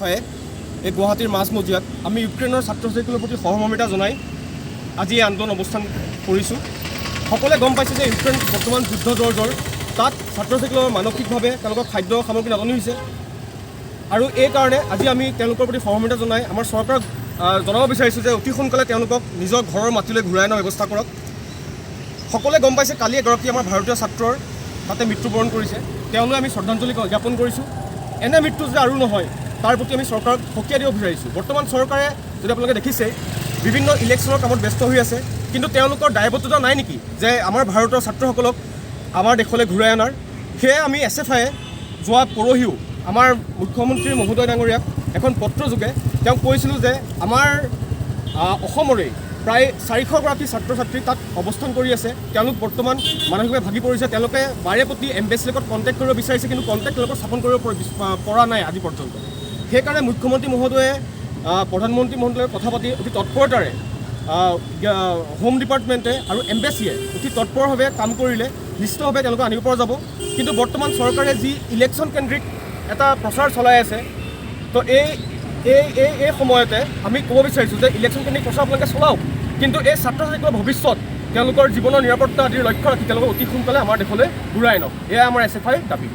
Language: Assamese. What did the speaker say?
আইয়ে এই গুৱাহাটীৰ মাজমজিয়াত আমি ইউক্ৰেইনৰ ছাত্ৰ ছাত্ৰীসকলৰ প্ৰতি সহমৰ্মিতা জনাই আজি এই আন্দোলন অৱস্থান কৰিছোঁ। সকলোৱে গম পাইছে যে ইউক্ৰেইন বৰ্তমান যুদ্ধ জৰ্জৰ, তাত ছাত্ৰ ছাত্ৰীসকলৰ মানসিকভাৱে তেওঁলোকৰ খাদ্য সামগ্ৰী নাটনি হৈছে আৰু এই কাৰণে আজি আমি তেওঁলোকৰ প্ৰতি সহমৰ্মিতা জনাই আমাৰ চৰকাৰক জনাব বিচাৰিছোঁ যে অতি সোনকালে তেওঁলোকক নিজৰ ঘৰৰ মাটিলৈ ঘূৰাই অনাৰ ব্যৱস্থা কৰক। সকলোৱে গম পাইছে কালি এগৰাকী আমাৰ ভাৰতীয় ছাত্ৰৰ তাতে মৃত্যুবৰণ কৰিছে, তেওঁলোকে আমি শ্ৰদ্ধাঞ্জলি জ্ঞাপন কৰিছোঁ। এনে মৃত্যু যে আৰু নহয় তাৰ প্ৰতি আমি চৰকাৰক সকীয়াই দিব বিচাৰিছোঁ। বৰ্তমান চৰকাৰে যদি আপোনালোকে দেখিছে বিভিন্ন ইলেকশ্যনৰ কামত ব্যস্ত হৈ আছে, কিন্তু তেওঁলোকৰ দায়বদ্ধতা নাই নেকি যে আমাৰ ভাৰতৰ ছাত্ৰসকলক আমাৰ দেশলৈ ঘূৰাই অনাৰ? সেয়ে আমি SFIয়ে যোৱা পৰহিও আমাৰ মুখ্যমন্ত্ৰী মহোদয় ডাঙৰীয়াক এখন পত্ৰযোগে তেওঁক কৈছিলোঁ যে আমাৰ অসমৰে প্ৰায় 400গৰাকী ছাত্ৰ ছাত্ৰী তাত অৱস্থান কৰি আছে, তেওঁলোক বৰ্তমান মানসিকভাৱে ভাগি পৰিছে। তেওঁলোকে বাৰে প্ৰতি এম্বেচিৰ লগত কণ্টেক্ট কৰিব বিচাৰিছে, কিন্তু কণ্টেক্ট তেওঁলোকৰ স্থাপন কৰিব পৰা নাই আজি পৰ্যন্ত। সেইকাৰণে মুখ্যমন্ত্ৰী মহোদয়ে প্ৰধানমন্ত্ৰী মহোদয়ে কথা পাতি অতি তৎপৰতাৰে হোম ডিপাৰ্টমেণ্টে আৰু এম্বেচিয়ে অতি তৎপৰভাৱে কাম কৰিলে নিশ্চিতভাৱে তেওঁলোকক আনিব পৰা যাব। কিন্তু বৰ্তমান চৰকাৰে যি ইলেকশ্যন কেন্দ্ৰিক এটা প্ৰচাৰ চলাই আছে, তো এই সময়তে আমি ক'ব বিচাৰিছোঁ যে ইলেকশ্যন কেন্দ্ৰিক প্ৰচাৰ আপোনালোকে চলাওক, কিন্তু এই ছাত্ৰ ছাত্ৰীসকলৰ ভৱিষ্যত তেওঁলোকৰ জীৱনৰ নিৰাপত্তা আদিৰ লক্ষ্য ৰাখি তেওঁলোকক অতি সোনকালে আমাৰ দেশলৈ ঘূৰাই আনক। এয়া আমাৰ SFIৰ দাবী।